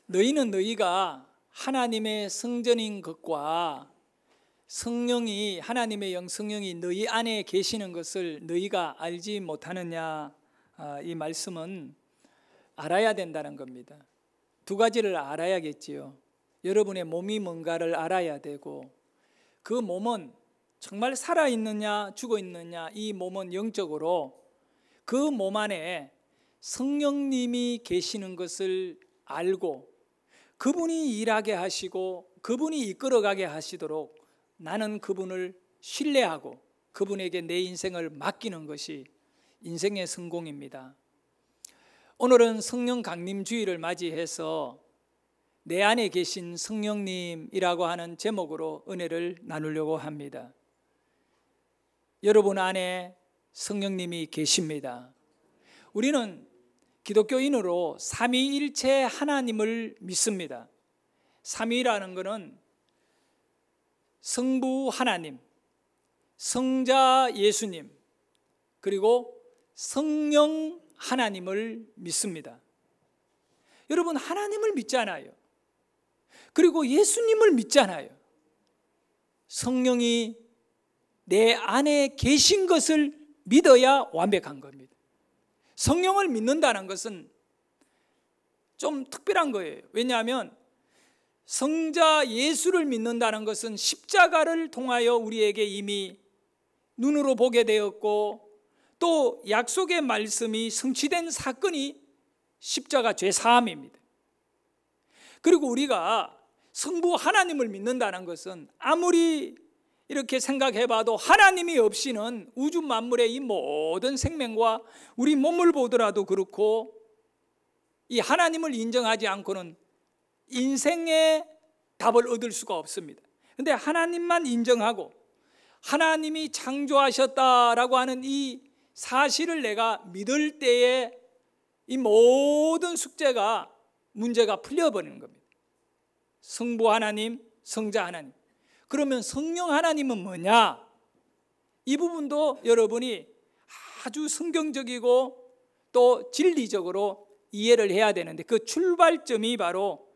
너희는 너희가 하나님의 성전인 것과 성령이, 하나님의 영 성령이 너희 안에 계시는 것을 너희가 알지 못하느냐. 이 말씀은 알아야 된다는 겁니다. 두 가지를 알아야겠지요. 여러분의 몸이 뭔가를 알아야 되고, 그 몸은 정말 살아있느냐 죽어있느냐, 이 몸은 영적으로 그 몸 안에 성령님이 계시는 것을 알고 그분이 일하게 하시고 그분이 이끌어가게 하시도록 나는 그분을 신뢰하고 그분에게 내 인생을 맡기는 것이 인생의 성공입니다. 오늘은 성령 강림 주일을 맞이해서 내 안에 계신 성령님이라고 하는 제목으로 은혜를 나누려고 합니다. 여러분 안에 성령님이 계십니다. 우리는 기독교인으로 삼위일체 하나님을 믿습니다. 삼위라는 것은 성부 하나님, 성자 예수님, 그리고 성령 하나님을 믿습니다. 여러분, 하나님을 믿잖아요. 그리고 예수님을 믿잖아요. 성령이 내 안에 계신 것을 믿어야 완벽한 겁니다. 성령을 믿는다는 것은 좀 특별한 거예요. 왜냐하면 성자 예수를 믿는다는 것은 십자가를 통하여 우리에게 이미 눈으로 보게 되었고, 또 약속의 말씀이 성취된 사건이 십자가 죄사함입니다. 그리고 우리가 성부 하나님을 믿는다는 것은 아무리 이렇게 생각해봐도 하나님이 없이는 우주 만물의 이 모든 생명과 우리 몸을 보더라도 그렇고, 이 하나님을 인정하지 않고는 인생의 답을 얻을 수가 없습니다. 그런데 하나님만 인정하고 하나님이 창조하셨다라고 하는 이 사실을 내가 믿을 때에 이 모든 숙제가, 문제가 풀려버리는 겁니다. 성부 하나님, 성자 하나님. 그러면 성령 하나님은 뭐냐? 이 부분도 여러분이 아주 성경적이고 또 진리적으로 이해를 해야 되는데, 그 출발점이 바로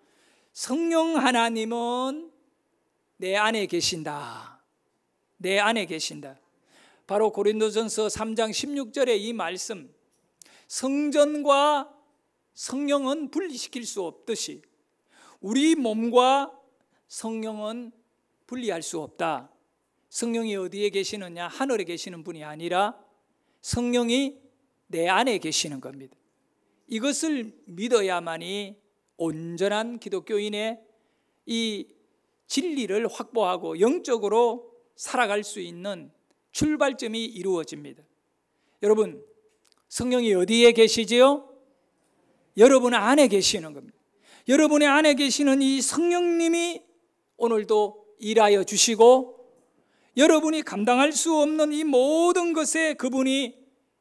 성령 하나님은 내 안에 계신다. 내 안에 계신다. 바로 고린도전서 3장 16절의 이 말씀, 성전과 성령은 분리시킬 수 없듯이 우리 몸과 성령은 분리할 수 없다. 성령이 어디에 계시느냐? 하늘에 계시는 분이 아니라 성령이 내 안에 계시는 겁니다. 이것을 믿어야만이 온전한 기독교인의 이 진리를 확보하고 영적으로 살아갈 수 있는 출발점이 이루어집니다. 여러분, 성령이 어디에 계시지요? 여러분 안에 계시는 겁니다. 여러분의 안에 계시는 이 성령님이 오늘도 일하여 주시고, 여러분이 감당할 수 없는 이 모든 것에 그분이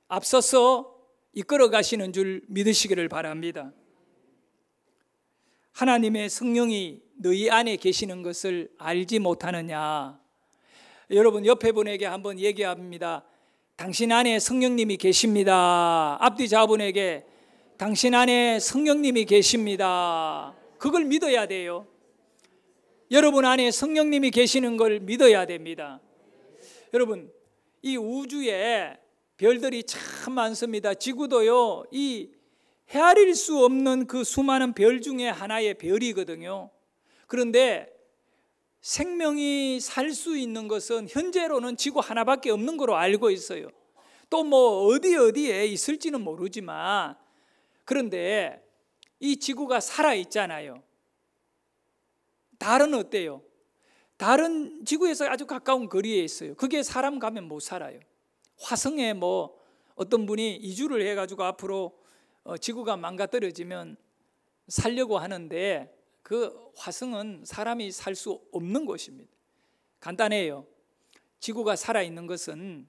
앞서서 이끌어 가시는 줄 믿으시기를 바랍니다. 하나님의 성령이 너희 안에 계시는 것을 알지 못하느냐? 여러분, 옆에 분에게 한번 얘기합니다. 당신 안에 성령님이 계십니다. 앞뒤 자분에게 당신 안에 성령님이 계십니다. 그걸 믿어야 돼요. 여러분 안에 성령님이 계시는 걸 믿어야 됩니다. 여러분, 이 우주에 별들이 참 많습니다. 지구도요, 이 헤아릴 수 없는 그 수많은 별 중에 하나의 별이거든요. 그런데 생명이 살 수 있는 것은 현재로는 지구 하나밖에 없는 거로 알고 있어요. 또 뭐 어디에 있을지는 모르지만, 그런데 이 지구가 살아있잖아요. 달은 어때요? 달은 지구에서 아주 가까운 거리에 있어요. 그게 사람 가면 못 살아요. 화성에 뭐 어떤 분이 이주를 해가지고 앞으로 지구가 망가뜨려지면 살려고 하는데, 그 화성은 사람이 살 수 없는 곳입니다. 간단해요. 지구가 살아있는 것은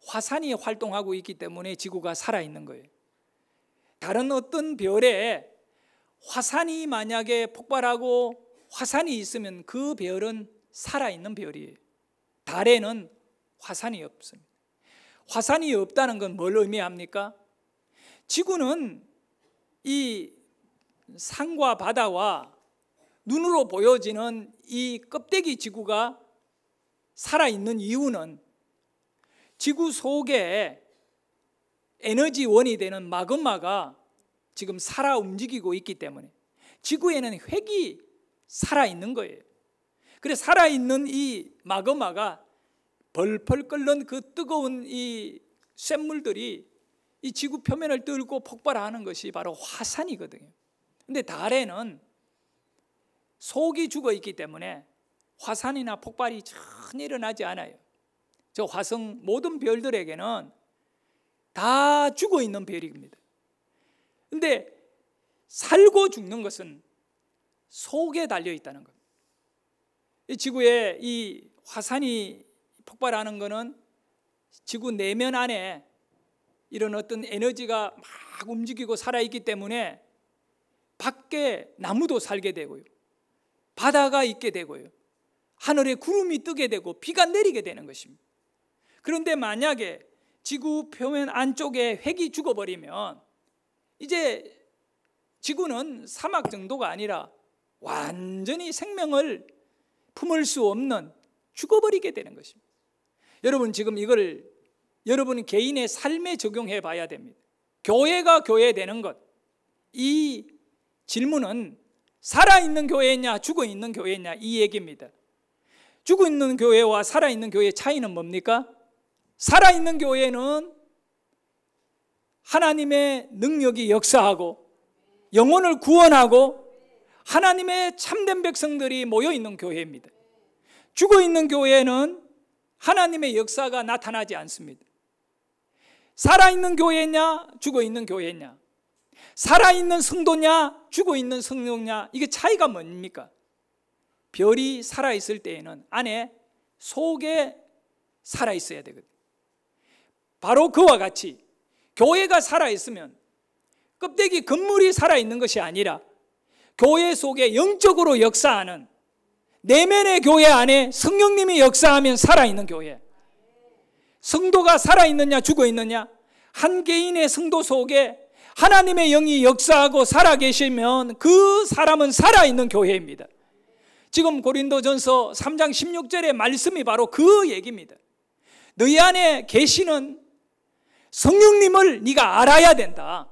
화산이 활동하고 있기 때문에 지구가 살아있는 거예요. 다른 어떤 별에 화산이 만약에 폭발하고 화산이 있으면 그 별은 살아있는 별이에요. 달에는 화산이 없습니다. 화산이 없다는 건 뭘 의미합니까? 지구는 이 산과 바다와 눈으로 보여지는 이 껍데기 지구가 살아있는 이유는 지구 속에 에너지원이 되는 마그마가 지금 살아 움직이고 있기 때문에 지구에는 획이 살아있는 거예요. 그래서 살아있는 이 마그마가 벌벌 끓는 그 뜨거운 이 쇳물들이 이 지구 표면을 뚫고 폭발하는 것이 바로 화산이거든요. 근데 달에는 속이 죽어 있기 때문에 화산이나 폭발이 전혀 일어나지 않아요. 저 화성 모든 별들에게는 다 죽어 있는 별입니다. 근데 살고 죽는 것은 속에 달려 있다는 겁니다. 이 지구에 이 화산이 폭발하는 것은 지구 내면 안에 이런 어떤 에너지가 막 움직이고 살아있기 때문에 밖에 나무도 살게 되고요, 바다가 있게 되고요, 하늘에 구름이 뜨게 되고 비가 내리게 되는 것입니다. 그런데 만약에 지구 표면 안쪽에 획이 죽어버리면 이제 지구는 사막 정도가 아니라 완전히 생명을 품을 수 없는 죽어버리게 되는 것입니다. 여러분 지금 이걸 여러분 개인의 삶에 적용해 봐야 됩니다. 교회가 교회되는 것, 이 질문은 살아있는 교회냐 죽어있는 교회냐 이 얘기입니다. 죽어있는 교회와 살아있는 교회의 차이는 뭡니까? 살아있는 교회는 하나님의 능력이 역사하고 영혼을 구원하고 하나님의 참된 백성들이 모여있는 교회입니다. 죽어있는 교회는 하나님의 역사가 나타나지 않습니다. 살아있는 교회냐 죽어있는 교회냐, 살아있는 성도냐 죽어있는 성도냐, 이게 차이가 뭡니까? 별이 살아있을 때에는 안에 속에 살아있어야 되거든요. 바로 그와 같이 교회가 살아있으면 껍데기 건물이 살아있는 것이 아니라 교회 속에 영적으로 역사하는 내면의 교회 안에 성령님이 역사하면 살아있는 교회. 성도가 살아있느냐 죽어있느냐, 한 개인의 성도 속에 하나님의 영이 역사하고 살아계시면 그 사람은 살아있는 교회입니다. 지금 고린도전서 3장 16절의 말씀이 바로 그 얘기입니다. 너희 안에 계시는 성령님을 네가 알아야 된다.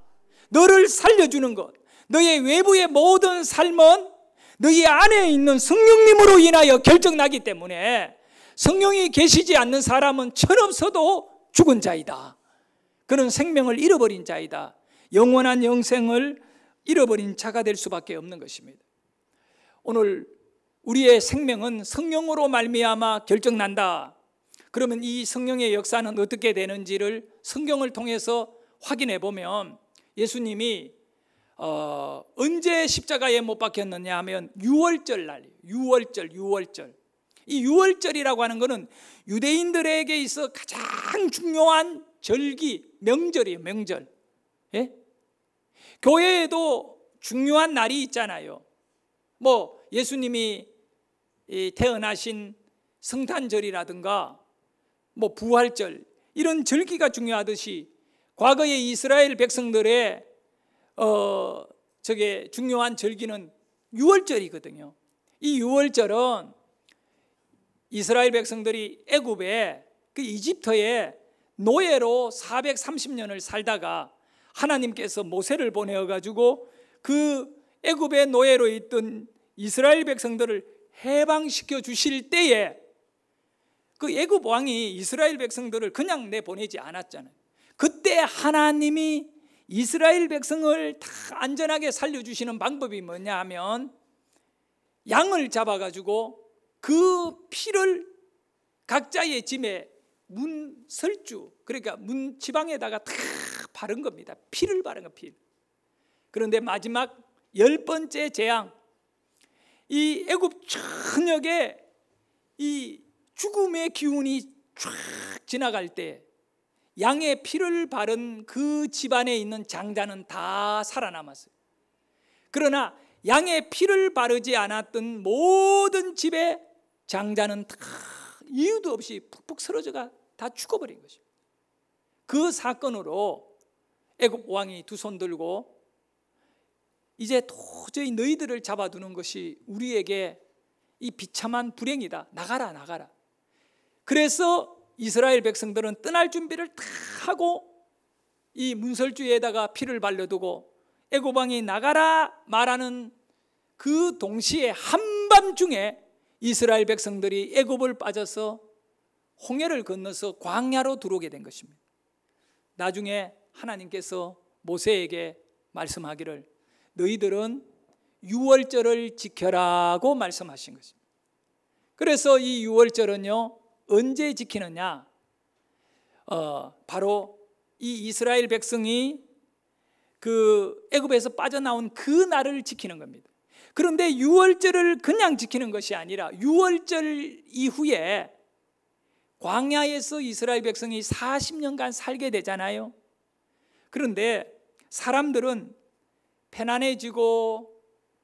너를 살려주는 것, 너의 외부의 모든 삶은 너희 안에 있는 성령님으로 인하여 결정나기 때문에 성령이 계시지 않는 사람은 철없어도 죽은 자이다. 그는 생명을 잃어버린 자이다. 영원한 영생을 잃어버린 자가 될 수밖에 없는 것입니다. 오늘 우리의 생명은 성령으로 말미암아 결정난다. 그러면 이 성령의 역사는 어떻게 되는지를 성경을 통해서 확인해 보면 예수님이 언제 십자가에 못 박혔느냐 하면 유월절 날이에요. 유월절. 이 유월절이라고 하는 것은 유대인들에게 있어 가장 중요한 절기, 명절이에요. 명절. 예? 교회에도 중요한 날이 있잖아요. 뭐 예수님이 태어나신 성탄절이라든가 뭐 부활절, 이런 절기가 중요하듯이 과거의 이스라엘 백성들의 저게 중요한 절기는 유월절이거든요. 이 유월절은 이스라엘 백성들이 애굽에 그 이집트에 노예로 430년을 살다가 하나님께서 모세를 보내어 가지고 그 애굽의 노예로 있던 이스라엘 백성들을 해방시켜 주실 때에 그 애굽 왕이 이스라엘 백성들을 그냥 내보내지 않았잖아요. 그때 하나님이 이스라엘 백성을 다 안전하게 살려주시는 방법이 뭐냐 하면 양을 잡아가지고 그 피를 각자의 짐에 문설주, 그러니까 문지방에다가 다 바른 겁니다. 피를 바른 거, 피. 그런데 마지막 10번째 재앙, 이 애굽 전역에 이 죽음의 기운이 쫙 지나갈 때 양의 피를 바른 그 집안에 있는 장자는 다 살아남았어요. 그러나 양의 피를 바르지 않았던 모든 집의 장자는 다 이유도 없이 푹푹 쓰러져가 다 죽어버린 것입니다. 그 사건으로 애굽 왕이 두 손 들고 이제 도저히 너희들을 잡아두는 것이 우리에게 이 비참한 불행이다. 나가라, 나가라. 그래서 이스라엘 백성들은 떠날 준비를 다 하고 이 문설주에다가 피를 발려두고 애굽 왕이 나가라 말하는 그 동시에 한밤중에 이스라엘 백성들이 애굽을 빠져서 홍해를 건너서 광야로 들어오게 된 것입니다. 나중에 하나님께서 모세에게 말씀하기를 너희들은 유월절을 지켜라고 말씀하신 것입니다. 그래서 이 유월절은요 언제 지키느냐? 바로 이 이스라엘 백성이 그 애굽에서 빠져나온 그 날을 지키는 겁니다. 그런데 유월절을 그냥 지키는 것이 아니라 유월절 이후에 광야에서 이스라엘 백성이 40년간 살게 되잖아요. 그런데 사람들은 편안해지고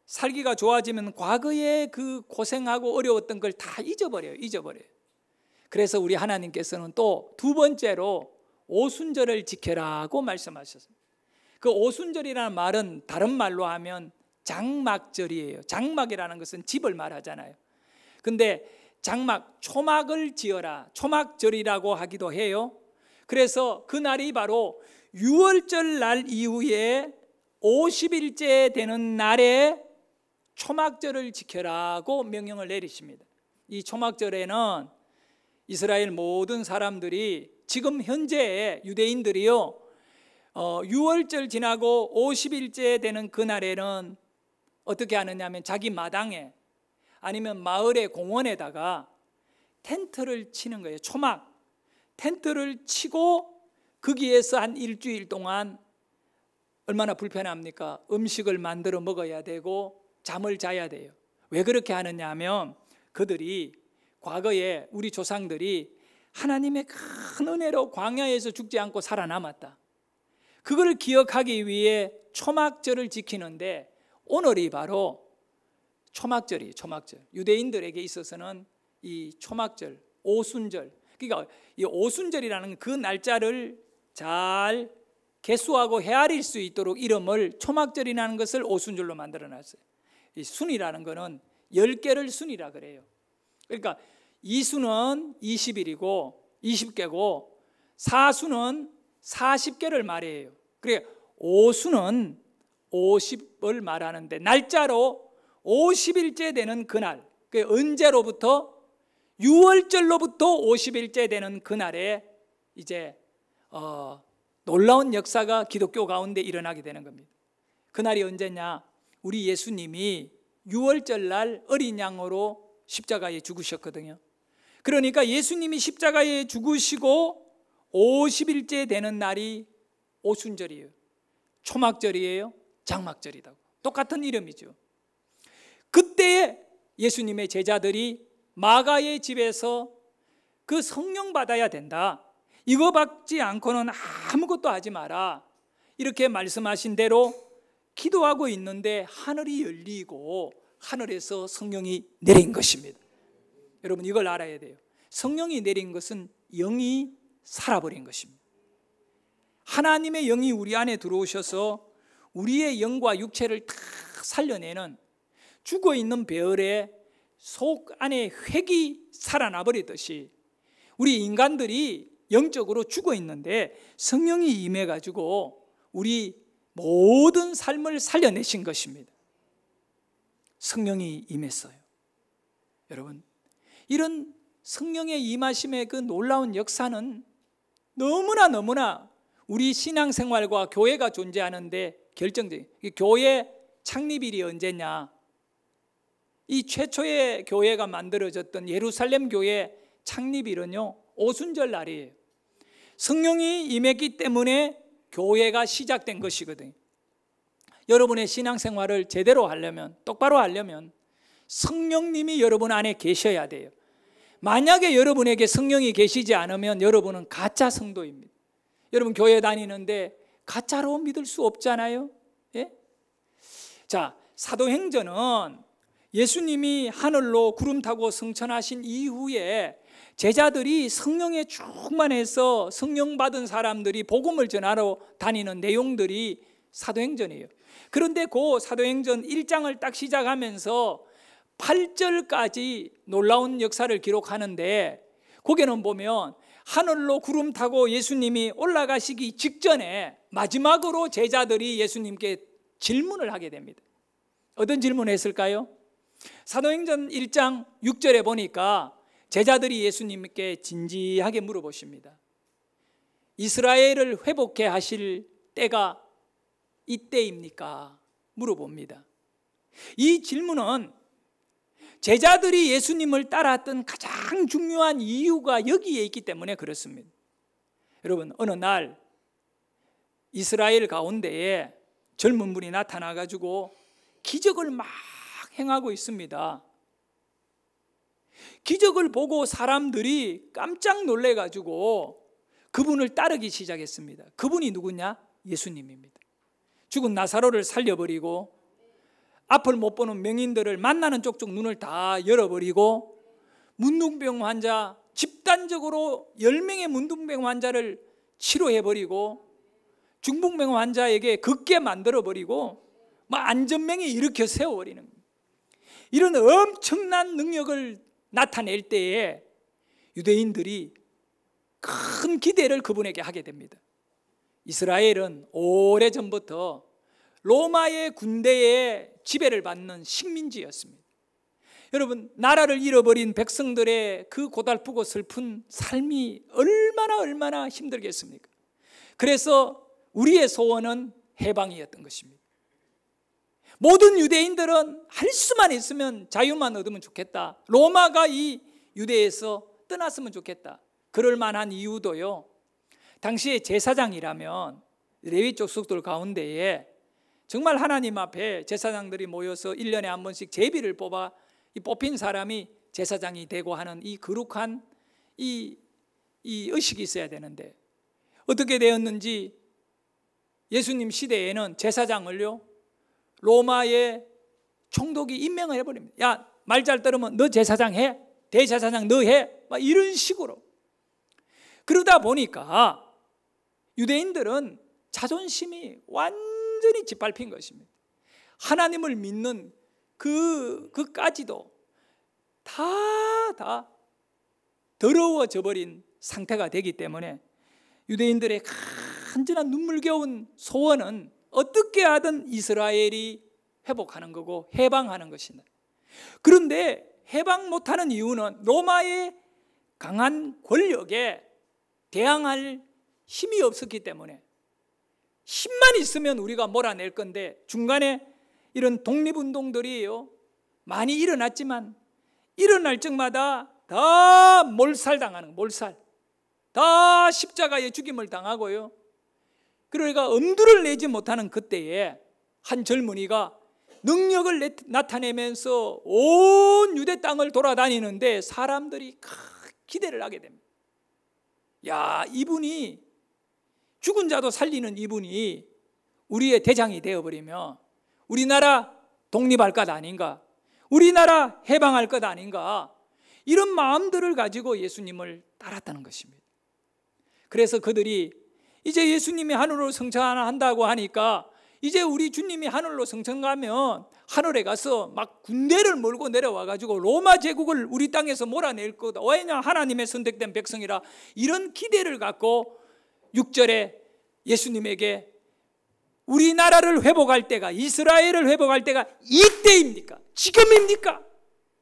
살기가 좋아지면 과거에 그 고생하고 어려웠던 걸 다 잊어버려요. 그래서 우리 하나님께서는 또 두 번째로 오순절을 지켜라고 말씀하셨습니다. 그 오순절이라는 말은 다른 말로 하면 장막절이에요. 장막이라는 것은 집을 말하잖아요. 근데 장막, 초막을 지어라, 초막절이라고 하기도 해요. 그래서 그 날이 바로 유월절 날 이후에 50일째 되는 날에 초막절을 지켜라고 명령을 내리십니다. 이 초막절에는 이스라엘 모든 사람들이 지금 현재 유대인들이요 6월절 지나고 50일째 되는 그날에는 어떻게 하느냐 하면 자기 마당에 아니면 마을의 공원에다가 텐트를 치는 거예요. 초막 텐트를 치고 거기에서 한 일주일 동안 얼마나 불편합니까? 음식을 만들어 먹어야 되고 잠을 자야 돼요. 왜 그렇게 하느냐 하면 그들이 과거에 우리 조상들이 하나님의 큰 은혜로 광야에서 죽지 않고 살아남았다. 그걸 기억하기 위해 초막절을 지키는데 오늘이 바로 초막절이에요. 초막절. 유대인들에게 있어서는 이 초막절, 오순절. 그러니까 이 오순절이라는 그 날짜를 잘 개수하고 헤아릴 수 있도록 이름을 초막절이라는 것을 오순절로 만들어놨어요. 이 순이라는 것은 10개를 순이라 그래요. 그러니까 이순은 20일이고 20개고 사순은 40개를 말해요. 그래 오순은 50을 말하는데 날짜로 50일째 되는 그날, 그 언제로부터 6월절로부터 50일째 되는 그날에 이제 놀라운 역사가 기독교 가운데 일어나게 되는 겁니다. 그날이 언제냐? 우리 예수님이 6월절 날 어린 양으로 십자가에 죽으셨거든요. 그러니까 예수님이 십자가에 죽으시고 50일째 되는 날이 오순절이에요. 초막절이에요. 장막절이다. 똑같은 이름이죠. 그때에 예수님의 제자들이 마가의 집에서 그 성령 받아야 된다. 이거 받지 않고는 아무것도 하지 마라. 이렇게 말씀하신 대로 기도하고 있는데 하늘이 열리고 하늘에서 성령이 내린 것입니다. 여러분 이걸 알아야 돼요. 성령이 내린 것은 영이 살아버린 것입니다. 하나님의 영이 우리 안에 들어오셔서 우리의 영과 육체를 다 살려내는 죽어있는 배열의 속 안에 획이 살아나 버리듯이 우리 인간들이 영적으로 죽어있는데 성령이 임해가지고 우리 모든 삶을 살려내신 것입니다. 성령이 임했어요. 여러분 이런 성령의 임하심의 그 놀라운 역사는 너무나 우리 신앙생활과 교회가 존재하는데 결정적인. 교회 창립일이 언제냐? 이 최초의 교회가 만들어졌던 예루살렘 교회 창립일은요 오순절 날이에요. 성령이 임했기 때문에 교회가 시작된 것이거든요. 여러분의 신앙생활을 제대로 하려면, 똑바로 하려면 성령님이 여러분 안에 계셔야 돼요. 만약에 여러분에게 성령이 계시지 않으면 여러분은 가짜 성도입니다. 여러분 교회 다니는데 가짜로 믿을 수 없잖아요. 예? 자, 사도행전은 예수님이 하늘로 구름 타고 승천하신 이후에 제자들이 성령에 충만해서 성령 받은 사람들이 복음을 전하러 다니는 내용들이 사도행전이에요. 그런데 그 사도행전 1장을 딱 시작하면서 8절까지 놀라운 역사를 기록하는데, 거기는 보면 하늘로 구름 타고 예수님이 올라가시기 직전에 마지막으로 제자들이 예수님께 질문을 하게 됩니다. 어떤 질문을 했을까요? 사도행전 1장 6절에 보니까 제자들이 예수님께 진지하게 물어보십니다. 이스라엘을 회복해 하실 때가 이때입니까? 물어봅니다. 이 질문은 제자들이 예수님을 따랐던 가장 중요한 이유가 여기에 있기 때문에 그렇습니다. 여러분, 어느 날 이스라엘 가운데에 젊은 분이 나타나가지고 기적을 막 행하고 있습니다. 기적을 보고 사람들이 깜짝 놀래가지고 그분을 따르기 시작했습니다. 그분이 누구냐? 예수님입니다. 죽은 나사로를 살려버리고, 앞을 못 보는 명인들을 만나는 쪽쪽 눈을 다 열어버리고, 문둥병 환자 집단적으로 10명의 문둥병 환자를 치료해버리고, 중풍병 환자에게 걷게 만들어버리고, 안전명에 일으켜 세워버리는, 이런 엄청난 능력을 나타낼 때에 유대인들이 큰 기대를 그분에게 하게 됩니다. 이스라엘은 오래전부터 로마의 군대의 지배를 받는 식민지였습니다. 여러분, 나라를 잃어버린 백성들의 그 고달프고 슬픈 삶이 얼마나 힘들겠습니까? 그래서 우리의 소원은 해방이었던 것입니다. 모든 유대인들은 할 수만 있으면 자유만 얻으면 좋겠다. 로마가 이 유대에서 떠났으면 좋겠다. 그럴 만한 이유도요, 당시에 제사장이라면 레위 족속들 가운데에 정말 하나님 앞에 제사장들이 모여서 1년에 한 번씩 제비를 뽑아 이 뽑힌 사람이 제사장이 되고 하는 이 거룩한 이 의식이 있어야 되는데, 어떻게 되었는지 예수님 시대에는 제사장을요, 로마의 총독이 임명을 해버립니다. 야, 말 잘 들으면 너 제사장 해, 대제사장 너 해, 막 이런 식으로. 그러다 보니까 유대인들은 자존심이 완전히 짓밟힌 것입니다. 하나님을 믿는 그까지도 다 더러워져 버린 상태가 되기 때문에 유대인들의 간절한 눈물겨운 소원은 어떻게 하든 이스라엘이 회복하는 거고 해방하는 것입니다. 그런데 해방 못하는 이유는 로마의 강한 권력에 대항할 힘이 없었기 때문에, 힘만 있으면 우리가 몰아낼 건데, 중간에 이런 독립운동들이요 많이 일어났지만 일어날 적마다 다 몰살당하는, 몰살, 다 십자가의 죽임을 당하고요. 그러니까 엄두를 내지 못하는 그때에 한 젊은이가 능력을 나타내면서 온 유대 땅을 돌아다니는데 사람들이 기대를 하게 됩니다. 야, 이분이, 죽은 자도 살리는 이분이 우리의 대장이 되어버리면 우리나라 독립할 것 아닌가, 우리나라 해방할 것 아닌가, 이런 마음들을 가지고 예수님을 따랐다는 것입니다. 그래서 그들이 이제 예수님이 하늘로 승천한다고 하니까, 이제 우리 주님이 하늘로 승천가면 하늘에 가서 막 군대를 몰고 내려와 가지고 로마 제국을 우리 땅에서 몰아낼 거다. 왜냐, 하나님의 선택된 백성이라. 이런 기대를 갖고 6절에 예수님에게 우리나라를 회복할 때가, 이스라엘을 회복할 때가 이때입니까? 지금입니까?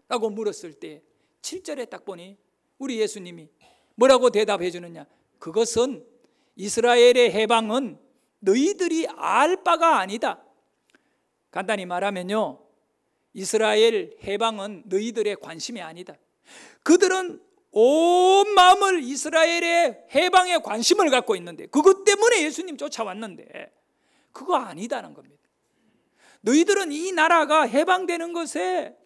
라고 물었을 때 7절에 딱 보니 우리 예수님이 뭐라고 대답해 주느냐? 그것은, 이스라엘의 해방은 너희들이 알 바가 아니다. 간단히 말하면요, 이스라엘 해방은 너희들의 관심이 아니다. 그들은 온 마음을 이스라엘의 해방에 관심을 갖고 있는데, 그것 때문에 예수님 쫓아왔는데 그거 아니다는 겁니다. 너희들은 이 나라가 해방되는 것에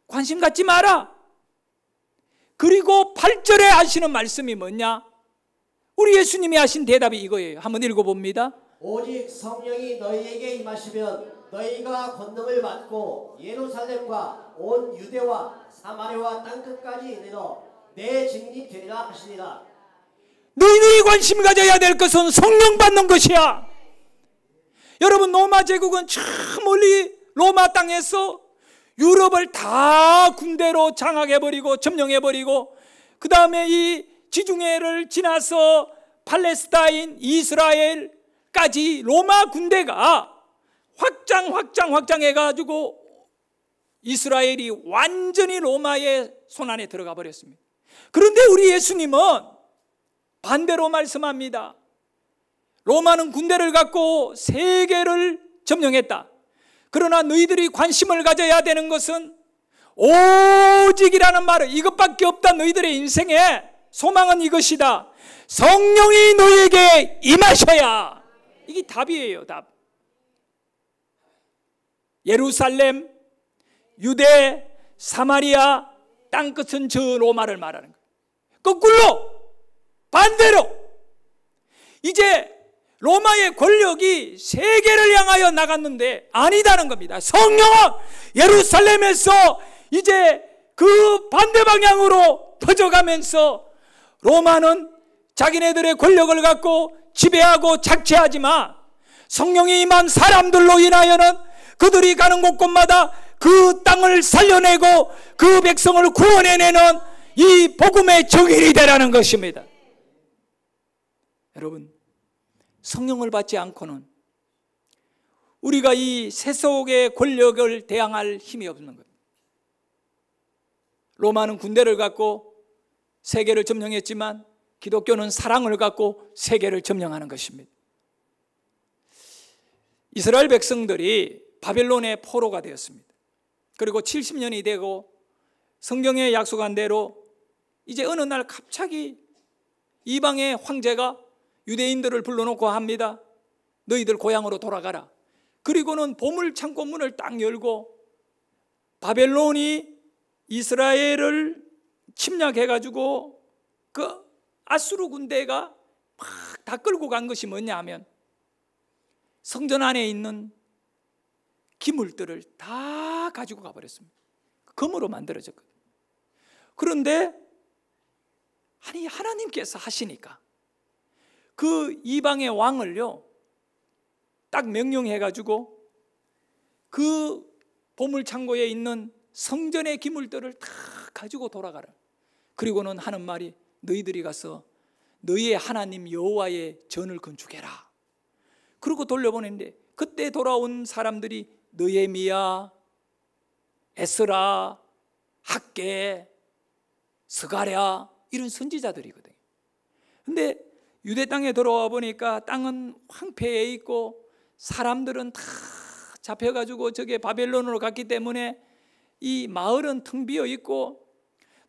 관심 갖지 마라. 그리고 8절에 하시는 말씀이 뭐냐? 우리 예수님이 하신 대답이 이거예요. 한번 읽어봅니다. 오직 성령이 너희에게 임하시면 너희가 권능을 받고 예루살렘과 온 유대와 사마리아와 땅끝까지 이르러 내 증인이 되리라 하시니라. 너희들이 관심 가져야 될 것은 성령 받는 것이야. 여러분, 로마 제국은 저 멀리 로마 땅에서 유럽을 다 군대로 장악해버리고 점령해버리고, 그 다음에 이 지중해를 지나서 팔레스타인, 이스라엘까지 로마 군대가 확장해가지고 이스라엘이 완전히 로마의 손안에 들어가 버렸습니다. 그런데 우리 예수님은 반대로 말씀합니다. 로마는 군대를 갖고 세계를 점령했다. 그러나 너희들이 관심을 가져야 되는 것은 오직이라는 말은 이것밖에 없다. 너희들의 인생에 소망은 이것이다. 성령이 너희에게 임하셔야. 이게 답이에요, 답. 예루살렘, 유대, 사마리아 땅끝은 저 로마를 말하는 거예요. 거꾸로, 반대로 이제 로마의 권력이 세계를 향하여 나갔는데 아니다는 겁니다. 성령은 예루살렘에서 이제 그 반대 방향으로 퍼져가면서 로마는 자기네들의 권력을 갖고 지배하고 착취하지만, 성령이 임한 사람들로 인하여는 그들이 가는 곳곳마다 그 땅을 살려내고 그 백성을 구원해내는 이 복음의 정일이 되라는 것입니다. 여러분, 성령을 받지 않고는 우리가 이 세속의 권력을 대항할 힘이 없는 거예요. 로마는 군대를 갖고 세계를 점령했지만 기독교는 사랑을 갖고 세계를 점령하는 것입니다. 이스라엘 백성들이 바벨론의 포로가 되었습니다. 그리고 70년이 되고 성경에 약속한 대로 이제 어느 날 갑자기 이방의 황제가 유대인들을 불러놓고 합니다. 너희들 고향으로 돌아가라. 그리고는 보물 창고 문을 딱 열고 바벨론이 이스라엘을 침략해가지고 그 아수르 군대가 막 다 끌고 간 것이 뭐냐 하면 성전 안에 있는 기물들을 다 가지고 가버렸습니다. 금으로 만들어졌거든요. 그런데 아니, 하나님께서 하시니까 그 이방의 왕을요 딱 명령해가지고 그 보물창고에 있는 성전의 기물들을 다 가지고 돌아가라. 그리고는 하는 말이 너희들이 가서 너희의 하나님 여호와의 전을 건축해라. 그리고 돌려보냈는데 그때 돌아온 사람들이 느헤미야, 에스라, 학개, 스가랴 이런 선지자들이거든요. 근데 유대 땅에 들어와 보니까 땅은 황폐해 있고 사람들은 다 잡혀가지고 저게 바벨론으로 갔기 때문에 이 마을은 텅 비어 있고,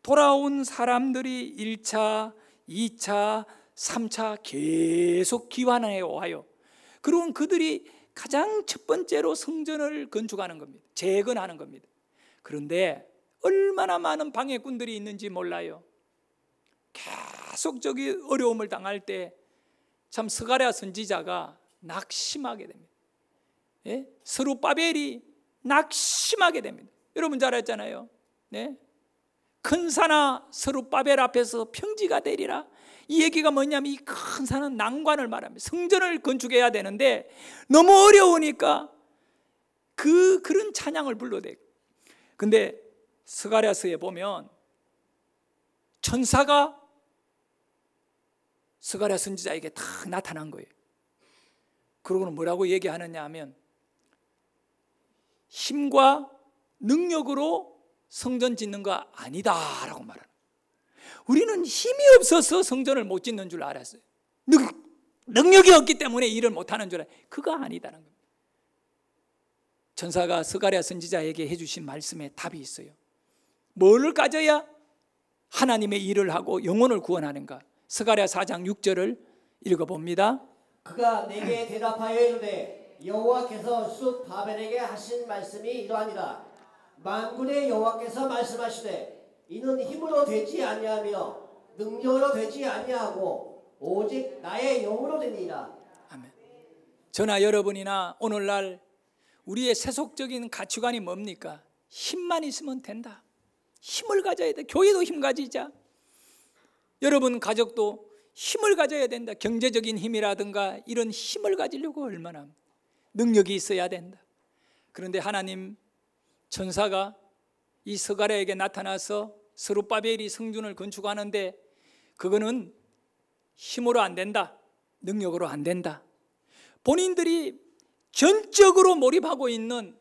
돌아온 사람들이 1차, 2차, 3차 계속 기환해 와요. 그러면 그들이 가장 첫 번째로 성전을 건축하는 겁니다. 재건하는 겁니다. 그런데 얼마나 많은 방해꾼들이 있는지 몰라요. 계속 저기 어려움을 당할 때 참 스가랴 선지자가 낙심하게 됩니다. 예? 스룹바벨이 낙심하게 됩니다. 여러분 잘 알잖아요. 네? 큰 산아 스룹바벨 앞에서 평지가 되리라. 이 얘기가 뭐냐면 이 큰 산은 난관을 말합니다. 성전을 건축해야 되는데 너무 어려우니까 그런 찬양을 불러대요. 근데 스가랴서에 보면 천사가 스가랴 선지자에게 딱 나타난 거예요. 그러고는 뭐라고 얘기하느냐 하면 힘과 능력으로 성전 짓는 거 아니다라고 말하는 거예요. 우리는 힘이 없어서 성전을 못 짓는 줄 알았어요. 능력이 없기 때문에 일을 못하는 줄 알아요. 그거 아니다는 겁니다. 천사가 스가랴 선지자에게 해주신 말씀에 답이 있어요. 뭐를 가져야 하나님의 일을 하고 영혼을 구원하는가? 스가랴 4장 6절을 읽어봅니다. 그가 내게 대답하여 이르되 여호와께서 숲 바벨에게 하신 말씀이 이러하니라. 만군의 여호와께서 말씀하시되 이는 힘으로 되지 아니하며 능력으로 되지 아니하고 오직 나의 영으로 되니라. 아멘. 저나 여러분이나 오늘날 우리의 세속적인 가치관이 뭡니까? 힘만 있으면 된다. 힘을 가져야 돼. 교회도 힘 가지자. 여러분 가족도 힘을 가져야 된다. 경제적인 힘이라든가 이런 힘을 가지려고 얼마나. 능력이 있어야 된다. 그런데 하나님 천사가 이 스가랴에게 나타나서 스룹바벨이 성전을 건축하는데 그거는 힘으로 안 된다, 능력으로 안 된다. 본인들이 전적으로 몰입하고 있는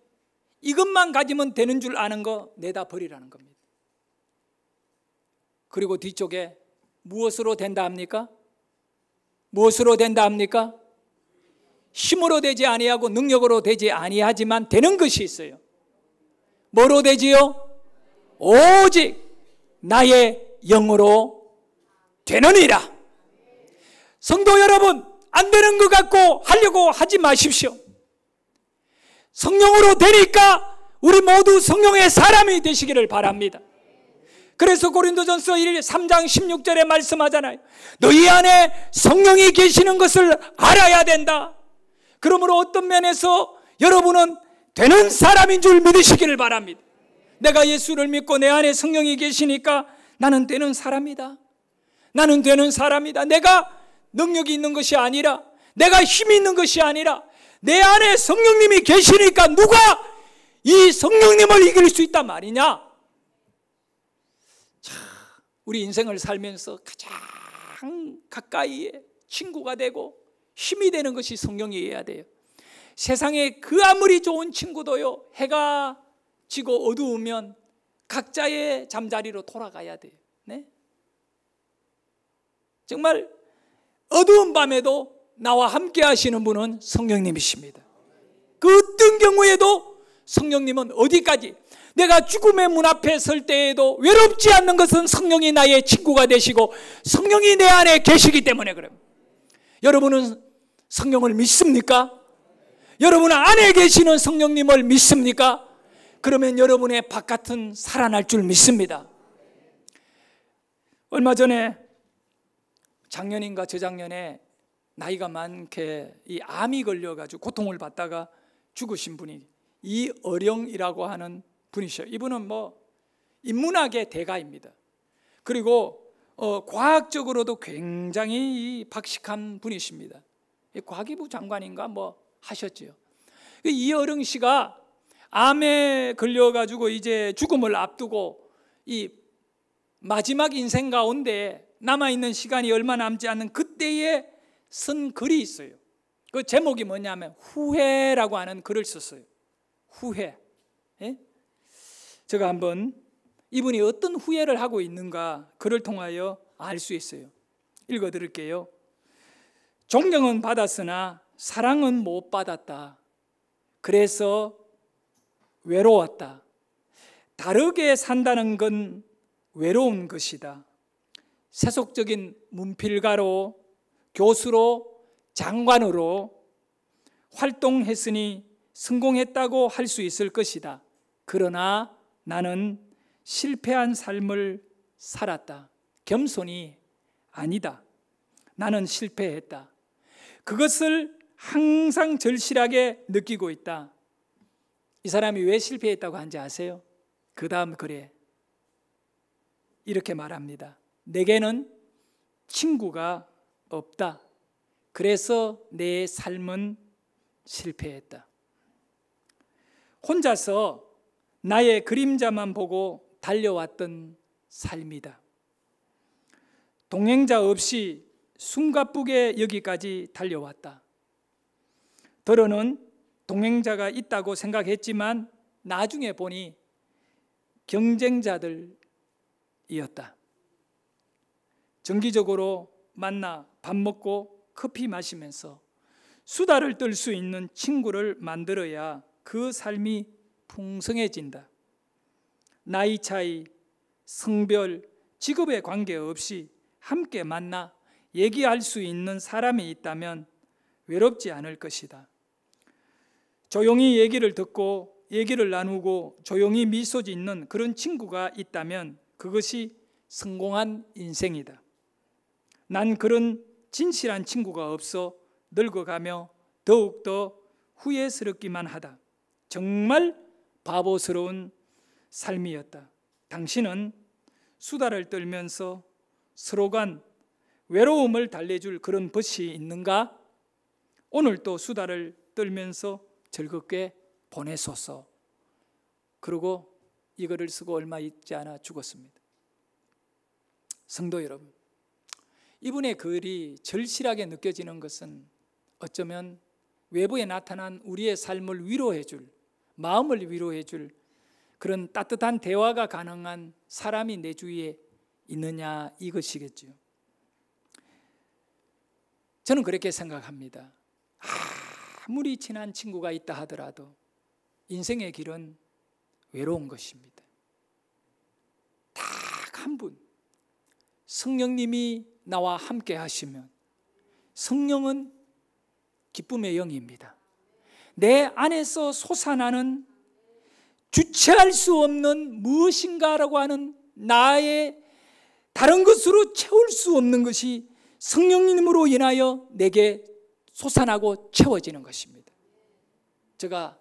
이것만 가지면 되는 줄 아는 거 내다 버리라는 겁니다. 그리고 뒤쪽에 무엇으로 된다 합니까? 무엇으로 된다 합니까? 힘으로 되지 아니하고 능력으로 되지 아니하지만 되는 것이 있어요. 뭐로 되지요? 오직 나의 영으로 되느니라. 성도 여러분, 안 되는 것 같고 하려고 하지 마십시오. 성령으로 되니까 우리 모두 성령의 사람이 되시기를 바랍니다. 그래서 고린도전서 3장 16절에 말씀하잖아요. 너희 안에 성령이 계시는 것을 알아야 된다. 그러므로 어떤 면에서 여러분은 되는 사람인 줄 믿으시기를 바랍니다. 내가 예수를 믿고 내 안에 성령이 계시니까 나는 되는 사람이다. 나는 되는 사람이다. 내가 능력이 있는 것이 아니라, 내가 힘이 있는 것이 아니라 내 안에 성령님이 계시니까 누가 이 성령님을 이길 수 있단 말이냐. 자, 우리 인생을 살면서 가장 가까이에 친구가 되고 힘이 되는 것이 성령이어야 돼요. 세상에 그 아무리 좋은 친구도요, 해가 지고 어두우면 각자의 잠자리로 돌아가야 돼요. 네? 정말 어두운 밤에도 나와 함께 하시는 분은 성령님이십니다. 그 어떤 경우에도 성령님은 어디까지, 내가 죽음의 문 앞에 설 때에도 외롭지 않는 것은 성령이 나의 친구가 되시고 성령이 내 안에 계시기 때문에 그래요. 여러분은 성령을 믿습니까? 여러분 안에 계시는 성령님을 믿습니까? 그러면 여러분의 바깥은 살아날 줄 믿습니다. 얼마 전에 작년인가 저작년에 나이가 많게 이 암이 걸려가지고 고통을 받다가 죽으신 분이 이어령이라고 하는 분이셔요. 이분은 인문학의 대가입니다. 그리고 과학적으로도 굉장히 박식한 분이십니다. 과기부 장관인가 하셨지요. 이어령 씨가 암에 걸려가지고 이제 죽음을 앞두고 이 마지막 인생 가운데 남아있는 시간이 얼마 남지 않는 그때에 쓴 글이 있어요. 그 제목이 뭐냐면 후회라고 하는 글을 썼어요. 후회. 예? 제가 한번 이분이 어떤 후회를 하고 있는가 글을 통하여 알 수 있어요. 읽어드릴게요. 존경은 받았으나 사랑은 못 받았다. 그래서 외로웠다. 다르게 산다는 건 외로운 것이다. 세속적인 문필가로, 교수로, 장관으로 활동했으니 성공했다고 할 수 있을 것이다. 그러나 나는 실패한 삶을 살았다. 겸손이 아니다. 나는 실패했다. 그것을 항상 절실하게 느끼고 있다. 이 사람이 왜 실패했다고 하는지 아세요? 그 다음 글에 이렇게 말합니다. 내게는 친구가 없다. 그래서 내 삶은 실패했다. 혼자서 나의 그림자만 보고 달려왔던 삶이다. 동행자 없이 숨가쁘게 여기까지 달려왔다. 더러는 동행자가 있다고 생각했지만 나중에 보니 경쟁자들이었다. 정기적으로 만나 밥 먹고 커피 마시면서 수다를 떨 수 있는 친구를 만들어야 그 삶이 풍성해진다. 나이 차이, 성별, 직업에 관계없이 함께 만나 얘기할 수 있는 사람이 있다면 외롭지 않을 것이다. 조용히 얘기를 듣고 얘기를 나누고 조용히 미소 짓는 그런 친구가 있다면 그것이 성공한 인생이다. 난 그런 진실한 친구가 없어 늙어가며 더욱더 후회스럽기만 하다. 정말 바보스러운 삶이었다. 당신은 수다를 떨면서 서로 간 외로움을 달래줄 그런 벗이 있는가? 오늘 또 수다를 떨면서 즐겁게 보내소서. 그리고 이거를 쓰고 얼마 있지 않아 죽었습니다. 성도 여러분, 이분의 글이 절실하게 느껴지는 것은 어쩌면 외부에 나타난 우리의 삶을 위로해 줄, 마음을 위로해 줄 그런 따뜻한 대화가 가능한 사람이 내 주위에 있느냐, 이것이겠죠. 저는 그렇게 생각합니다. 아무리 친한 친구가 있다 하더라도 인생의 길은 외로운 것입니다. 딱 한 분, 성령님이 나와 함께 하시면, 성령은 기쁨의 영입니다. 내 안에서 솟아나는 주체할 수 없는 무엇인가라고 하는 나의 다른 것으로 채울 수 없는 것이 성령님으로 인하여 내게 솟아나고 채워지는 것입니다. 제가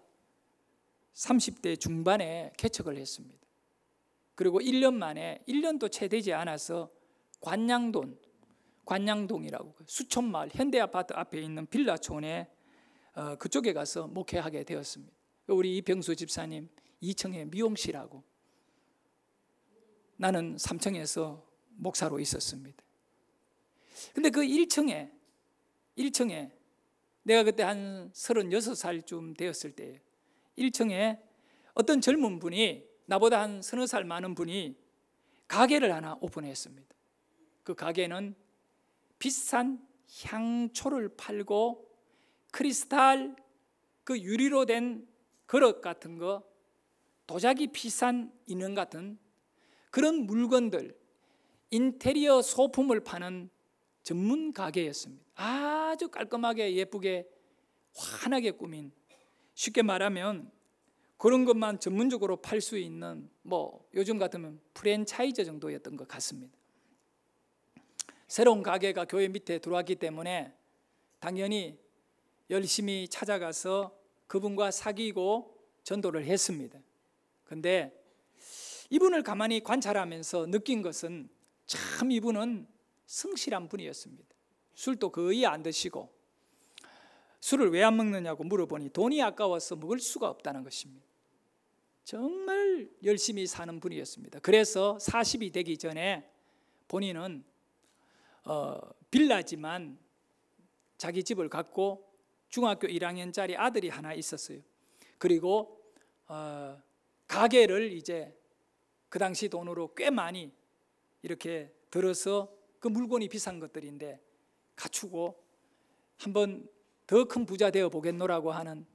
30대 중반에 개척을 했습니다. 그리고 1년 만에, 1년도 채 되지 않아서 관양동이라고 수촌마을 현대아파트 앞에 있는 빌라촌에 그쪽에 가서 목회하게 되었습니다. 우리 이병수 집사님 2층에 미용실하고, 나는 3층에서 목사로 있었습니다. 근데 그 1층에 내가 그때 한 36살쯤 되었을 때 1층에 어떤 젊은 분이, 나보다 한 서너 살 많은 분이 가게를 하나 오픈했습니다. 그 가게는 비싼 향초를 팔고 크리스탈 그 유리로 된 그릇 같은 거, 도자기 비싼 인형 같은 그런 물건들, 인테리어 소품을 파는 전문 가게였습니다. 아주 깔끔하게 예쁘게 환하게 꾸민, 쉽게 말하면 그런 것만 전문적으로 팔 수 있는 요즘 같으면 프랜차이즈 정도였던 것 같습니다. 새로운 가게가 교회 밑에 들어왔기 때문에 당연히 열심히 찾아가서 그분과 사귀고 전도를 했습니다. 근데 이분을 가만히 관찰하면서 느낀 것은 참 이분은 성실한 분이었습니다. 술도 거의 안 드시고, 술을 왜 안 먹느냐고 물어보니 돈이 아까워서 먹을 수가 없다는 것입니다. 정말 열심히 사는 분이었습니다. 그래서 40이 되기 전에 본인은 빌라지만 자기 집을 갖고 중학교 1학년짜리 아들이 하나 있었어요. 그리고 가게를 이제 그 당시 돈으로 꽤 많이 이렇게 들어서, 그 물건이 비싼 것들인데 갖추고 한번 더 큰 부자 되어 보겠노라고 하는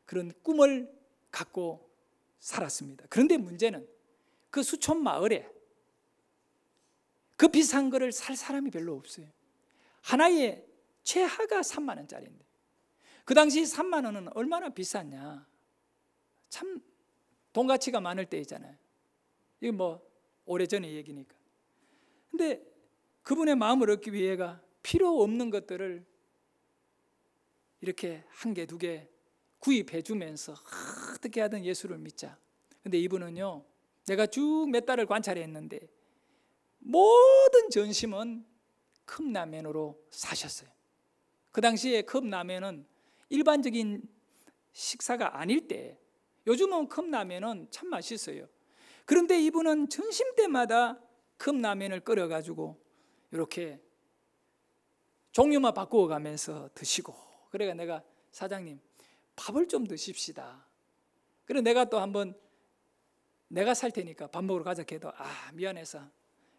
그런 꿈을 갖고 살았습니다. 그런데 문제는 그 수촌 마을에 그 비싼 거를 살 사람이 별로 없어요. 하나의 최하가 3만 원짜리인데, 그 당시 3만 원은 얼마나 비쌌냐. 참 돈 가치가 많을 때이잖아요. 이게 오래전의 얘기니까. 근데 그분의 마음을 얻기 위해가 필요 없는 것들을 이렇게 한 개, 두 개 구입해 주면서 어떻게 하든 예수를 믿자. 근데 이분은요, 내가 쭉 몇 달을 관찰했는데 모든 전심은 컵라면으로 사셨어요. 그 당시에 컵라면은 일반적인 식사가 아닐 때, 요즘은 컵라면은 참 맛있어요. 그런데 이분은 점심 때마다 컵라면을 끓여가지고 이렇게 종류만 바꾸어 가면서 드시고, 그래가 내가 사장님 밥을 좀 드십시다. 그래 내가 또 한번 내가 살 테니까 밥 먹으러 가자 해도 미안해서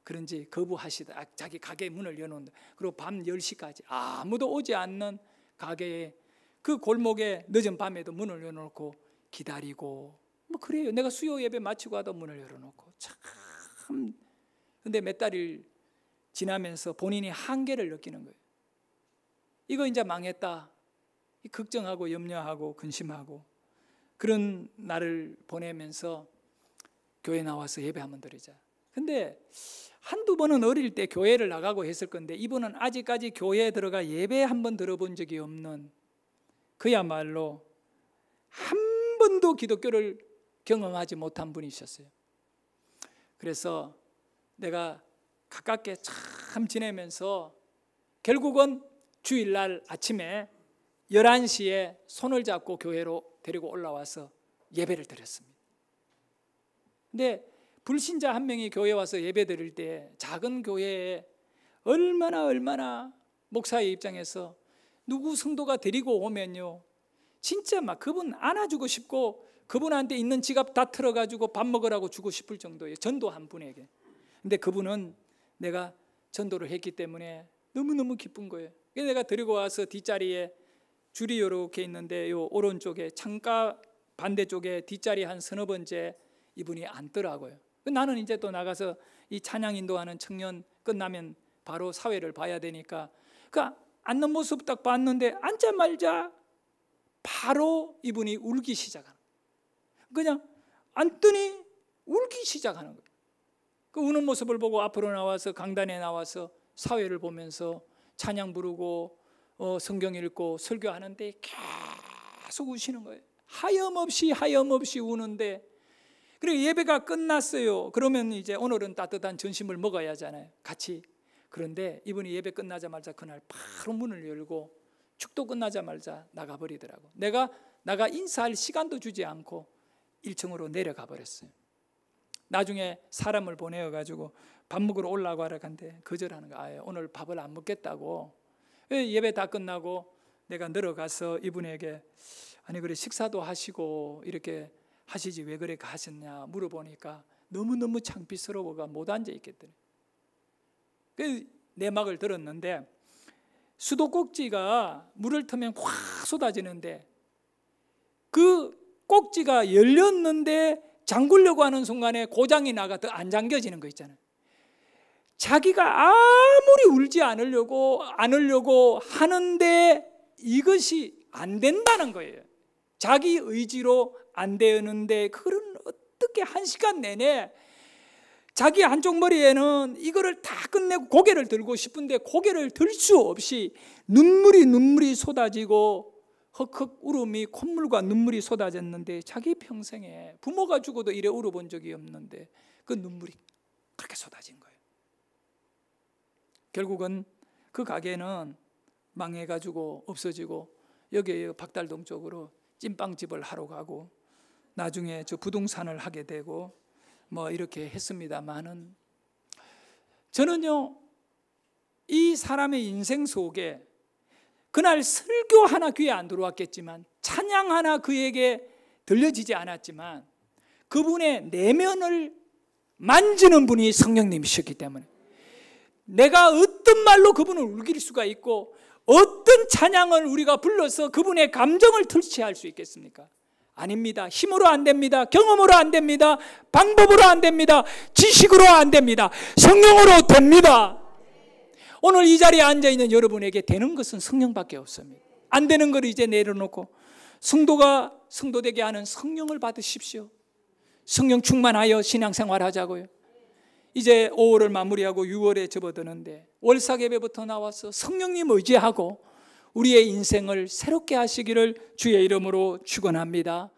그런지 거부하시다. 자기 가게 문을 여놓는다. 그리고 밤 10시까지 아무도 오지 않는 가게에, 그 골목에 늦은 밤에도 문을 열어놓고 기다리고 그래요. 내가 수요 예배 마치고 와도 문을 열어놓고 참. 근데 몇 달이 지나면서 본인이 한계를 느끼는 거예요. 이거 이제 망했다. 걱정하고 염려하고 근심하고 그런 날을 보내면서 교회 나와서 예배 한번 드리자. 근데 한두 번은 어릴 때 교회를 나가고 했을 건데, 이분은 아직까지 교회에 들어가 예배 한번 들어본 적이 없는, 그야말로 한 번도 기독교를 경험하지 못한 분이셨어요. 그래서 내가 가깝게 참 지내면서 결국은 주일날 아침에 11시에 손을 잡고 교회로 데리고 올라와서 예배를 드렸습니다. 근데 불신자 한 명이 교회에 와서 예배 드릴 때 작은 교회에 얼마나 목사의 입장에서 누구 성도가 데리고 오면요, 진짜 막 그분 안아주고 싶고 그분한테 있는 지갑 다 털어가지고 밥 먹으라고 주고 싶을 정도예요. 전도한 분에게. 근데 그분은 내가 전도를 했기 때문에 너무너무 기쁜 거예요. 그래서 내가 데리고 와서 뒷자리에 줄이 이렇게 있는데 요 오른쪽에 창가 반대쪽에 뒷자리 한 서너 번째 이분이 앉더라고요. 나는 이제 또 나가서 이 찬양 인도하는 청년 끝나면 바로 사회를 봐야 되니까 그 앉는 모습 딱 봤는데 앉자마자 바로 이분이 울기 시작하는 거예요. 그냥 앉더니 울기 시작하는 거예요. 그 우는 모습을 보고 앞으로 나와서 강단에 나와서 사회를 보면서 찬양 부르고 성경 읽고 설교하는데 계속 우시는 거예요. 하염없이 우는데, 그리고 예배가 끝났어요. 그러면 이제 오늘은 따뜻한 점심을 먹어야 하잖아요, 같이. 그런데 이분이 예배 끝나자마자 그날 바로 문을 열고 축도 끝나자마자 나가버리더라고. 내가 인사할 시간도 주지 않고 1층으로 내려가 버렸어요. 나중에 사람을 보내어가지고 밥 먹으러 올라가라 간데 거절하는 거야. 오늘 밥을 안 먹겠다고. 예배 다 끝나고 내가 내려가서 이분에게 아니 그래 식사도 하시고 이렇게 하시지 왜 그렇게 하셨냐 물어보니까 너무너무 창피스러워가 못 앉아 있겠더니. 그 내막을 들었는데 수도꼭지가 물을 트면 확 쏟아지는데 그 꼭지가 열렸는데 잠그려고 하는 순간에 고장이 나가 안 잠겨지는 거 있잖아요. 자기가 아무리 울지 않으려고 하는데 이것이 안 된다는 거예요. 자기 의지로 안 되는데 그걸 어떻게 1시간 내내 자기 한쪽 머리에는 이거를 다 끝내고 고개를 들고 싶은데 고개를 들 수 없이 눈물이 쏟아지고 헉헉 울음이 콧물과 눈물이 쏟아졌는데 자기 평생에 부모가 죽어도 이래 울어본 적이 없는데 그 눈물이 그렇게 쏟아진 거예요. 결국은 그 가게는 망해가지고 없어지고 여기 박달동 쪽으로 찐빵집을 하러 가고 나중에 저 부동산을 하게 되고 뭐 이렇게 했습니다만은 저는요 이 사람의 인생 속에 그날 설교 하나 귀에 안 들어왔겠지만 찬양 하나 그에게 들려지지 않았지만 그분의 내면을 만지는 분이 성령님이셨기 때문에 내가 어떤 말로 그분을 울릴 수가 있고 어떤 찬양을 우리가 불러서 그분의 감정을 터치할 수 있겠습니까? 아닙니다. 힘으로 안 됩니다. 경험으로 안 됩니다. 방법으로 안 됩니다. 지식으로 안 됩니다. 성령으로 됩니다. 오늘 이 자리에 앉아있는 여러분에게 되는 것은 성령밖에 없습니다. 안 되는 걸 이제 내려놓고 성도가 성도되게 하는 성령을 받으십시오. 성령 충만하여 신앙생활 하자고요. 이제 5월을 마무리하고 6월에 접어드는데 월삭예배부터 나와서 성령님 의지하고 우리의 인생을 새롭게 하시기를 주의 이름으로 축원합니다.